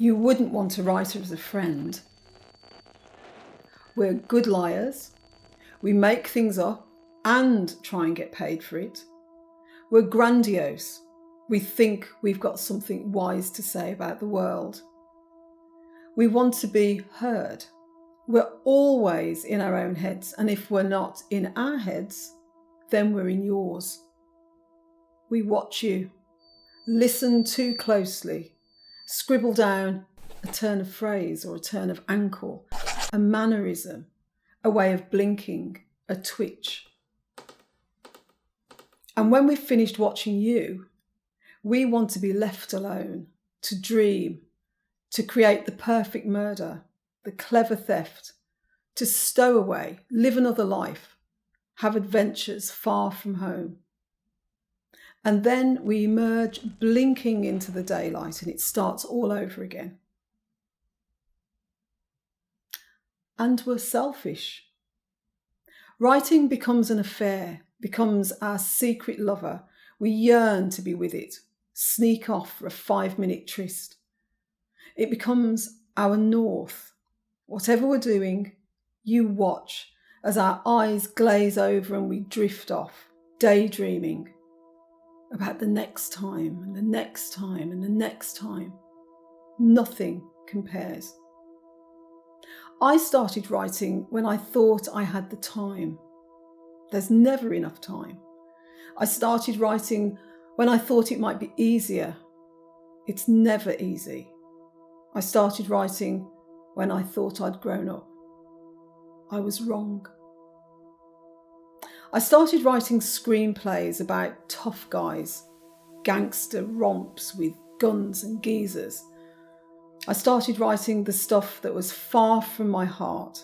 You wouldn't want to write her as a friend. We're good liars. We make things up and try and get paid for it. We're grandiose. We think we've got something wise to say about the world. We want to be heard. We're always in our own heads, and if we're not in our heads, then we're in yours. We watch you, listen too closely, scribble down a turn of phrase or a turn of ankle, a mannerism, a way of blinking, a twitch. And when we've finished watching you, we want to be left alone, to dream, to create the perfect murder, the clever theft, to stow away, live another life, have adventures far from home. And then we emerge blinking into the daylight and it starts all over again. And we're selfish. Writing becomes an affair, becomes our secret lover. We yearn to be with it, sneak off for a 5-minute tryst. It becomes our north. Whatever we're doing, you watch as our eyes glaze over and we drift off, daydreaming about the next time and the next time and the next time. Nothing compares. I started writing when I thought I had the time. There's never enough time. I started writing when I thought it might be easier. It's never easy. I started writing when I thought I'd grown up. I was wrong. I started writing screenplays about tough guys, gangster romps with guns and geezers. I started writing the stuff that was far from my heart,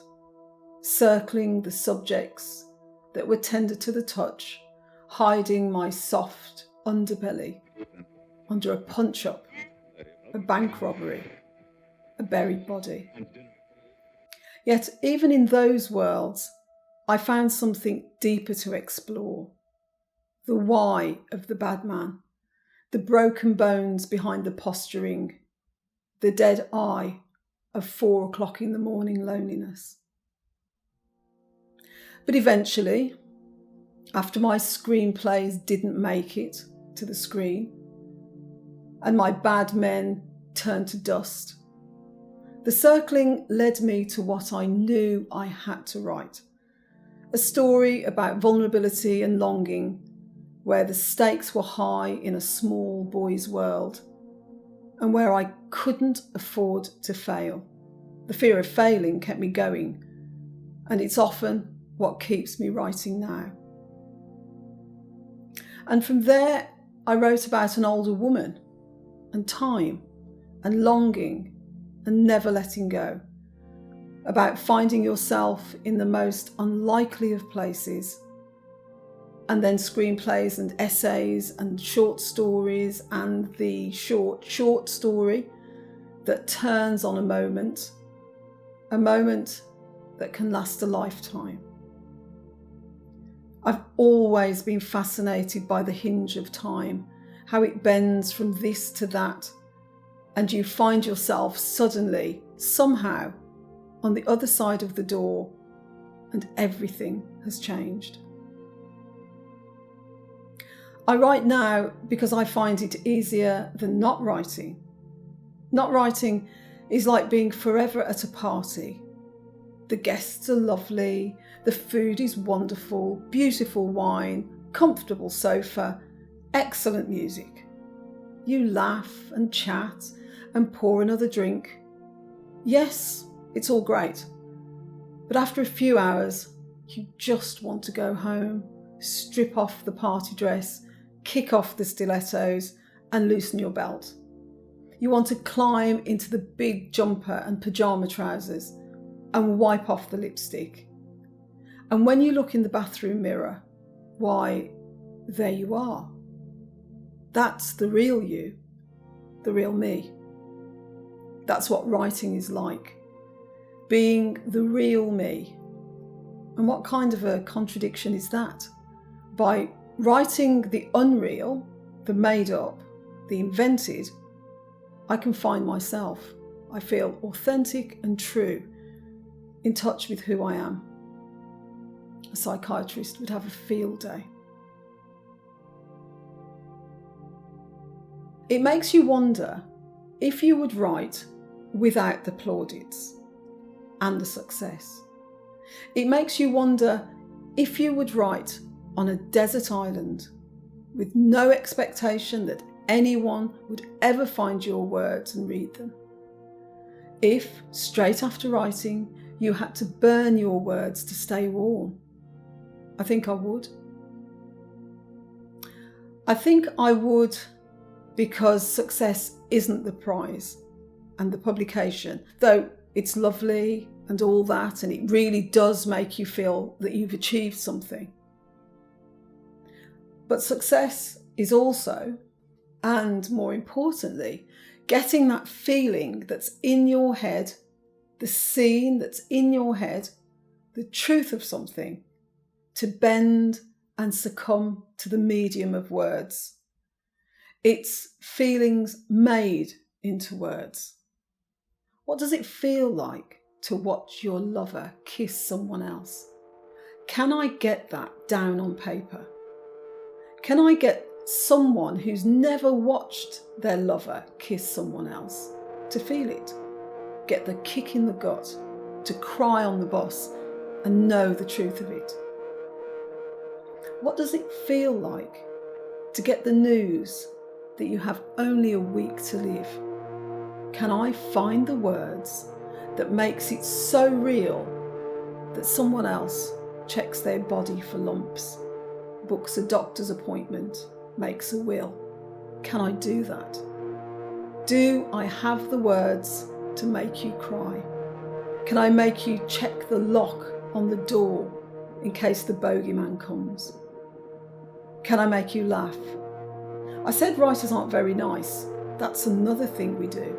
circling the subjects that were tender to the touch, hiding my soft underbelly under a punch-up, a bank robbery, a buried body. Yet even in those worlds, I found something deeper to explore. The why of the bad man, the broken bones behind the posturing, the dead eye of 4 o'clock in the morning loneliness. But eventually, after my screenplays didn't make it to the screen, and my bad men turned to dust, the circling led me to what I knew I had to write. A story about vulnerability and longing, where the stakes were high in a small boy's world, and where I couldn't afford to fail. The fear of failing kept me going, and it's often what keeps me writing now. And from there, I wrote about an older woman, and time, and longing, and never letting go. About finding yourself in the most unlikely of places, and then screenplays and essays and short stories and the short story that turns on a moment that can last a lifetime. I've always been fascinated by the hinge of time, how it bends from this to that, and you find yourself suddenly, somehow, on the other side of the door, and everything has changed. I write now because I find it easier than not writing. Not writing is like being forever at a party. The guests are lovely, the food is wonderful, beautiful wine, comfortable sofa, excellent music. You laugh and chat and pour another drink. Yes, it's all great. But after a few hours, you just want to go home, strip off the party dress, kick off the stilettos and loosen your belt. You want to climb into the big jumper and pyjama trousers and wipe off the lipstick. And when you look in the bathroom mirror, why, there you are. That's the real you, the real me. That's what writing is like, being the real me. And what kind of a contradiction is that? By writing the unreal, the made up, the invented, I can find myself. I feel authentic and true, in touch with who I am. A psychiatrist would have a field day. It makes you wonder if you would write without the plaudits and the success. It makes you wonder if you would write on a desert island with no expectation that anyone would ever find your words and read them. If, straight after writing, you had to burn your words to stay warm. I think I would. I think I would because success isn't the prize and the publication, though it's lovely and all that, and it really does make you feel that you've achieved something. But success is also, and more importantly, getting that feeling that's in your head, the scene that's in your head, the truth of something, to bend and succumb to the medium of words. It's feelings made into words. What does it feel like to watch your lover kiss someone else? Can I get that down on paper? Can I get someone who's never watched their lover kiss someone else to feel it? Get the kick in the gut, to cry on the bus and know the truth of it? What does it feel like to get the news that you have only a week to live? Can I find the words that makes it so real that someone else checks their body for lumps, books a doctor's appointment, makes a will? Can I do that? Do I have the words to make you cry? Can I make you check the lock on the door in case the bogeyman comes? Can I make you laugh? I said writers aren't very nice. That's another thing we do.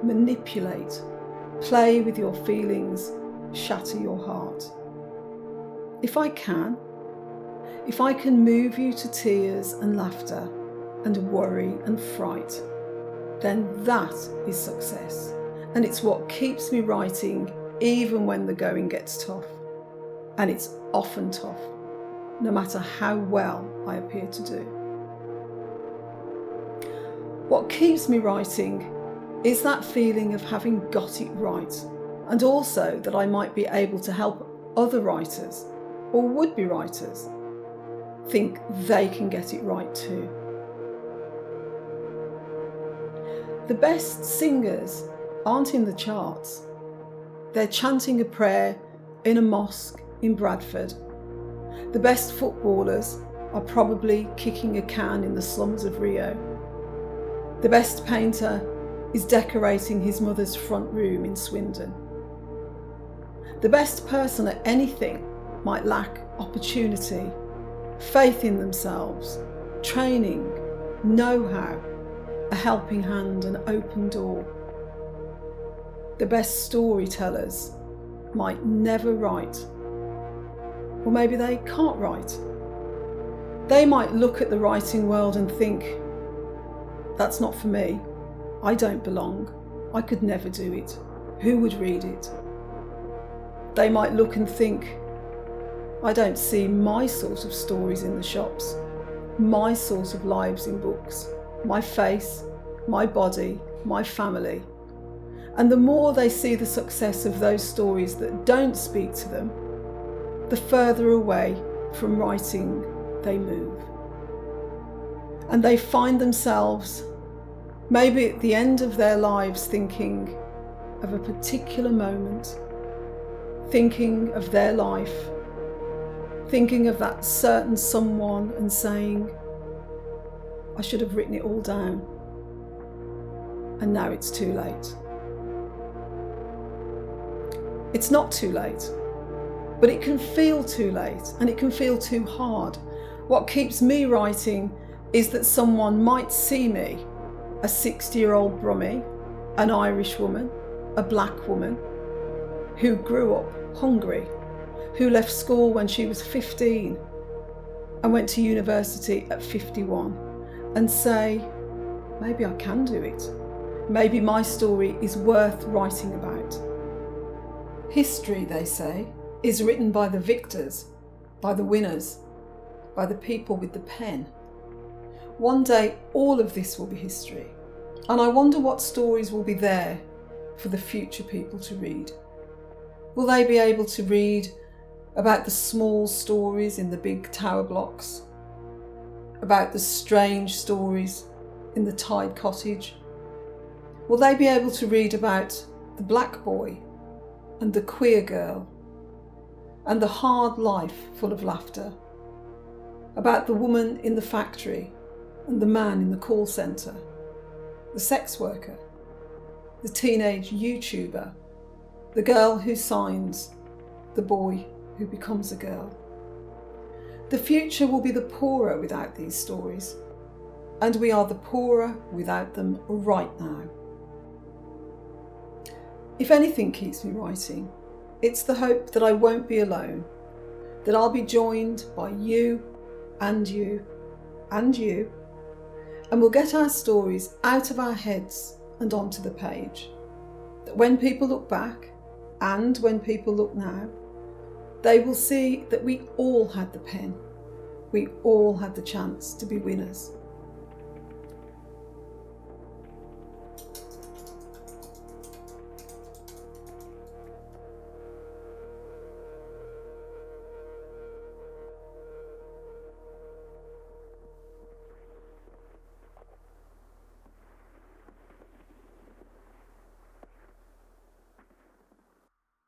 Manipulate, play with your feelings, shatter your heart. If I can move you to tears and laughter and worry and fright, then that is success. And it's what keeps me writing even when the going gets tough. And it's often tough, no matter how well I appear to do. What keeps me writing is that feeling of having got it right, and also that I might be able to help other writers or would-be writers think they can get it right too. The best singers aren't in the charts. They're chanting a prayer in a mosque in Bradford. The best footballers are probably kicking a can in the slums of Rio. The best painter is decorating his mother's front room in Swindon. The best person at anything might lack opportunity, faith in themselves, training, know-how, a helping hand, an open door. The best storytellers might never write, or maybe they can't write. They might look at the writing world and think, that's not for me. I don't belong. I could never do it. Who would read it? They might look and think, I don't see my sort of stories in the shops, my sort of lives in books, my face, my body, my family. And the more they see the success of those stories that don't speak to them, the further away from writing they move. And they find themselves maybe at the end of their lives thinking of a particular moment, thinking of their life, thinking of that certain someone and saying, I should have written it all down, and now it's too late. It's not too late, but it can feel too late and it can feel too hard. What keeps me writing is that someone might see me, a 60-year-old Brummie, an Irish woman, a black woman, who grew up hungry, who left school when she was 15 and went to university at 51, and say, maybe I can do it. maybe my story is worth writing about. History, they say, is written by the victors, by the winners, by the people with the pen. One day, all of this will be history, and I wonder what stories will be there for the future people to read. Will they be able to read about the small stories in the big tower blocks, about the strange stories in the tied cottage? Will they be able to read about the black boy and the queer girl and the hard life full of laughter, about the woman in the factory and the man in the call centre, the sex worker, the teenage YouTuber, the girl who signs, the boy who becomes a girl? The future will be the poorer without these stories, and we are the poorer without them right now. If anything keeps me writing, it's the hope that I won't be alone, that I'll be joined by you and you and you, and we'll get our stories out of our heads and onto the page. That when people look back, and when people look now, they will see that we all had the pen. We all had the chance to be winners.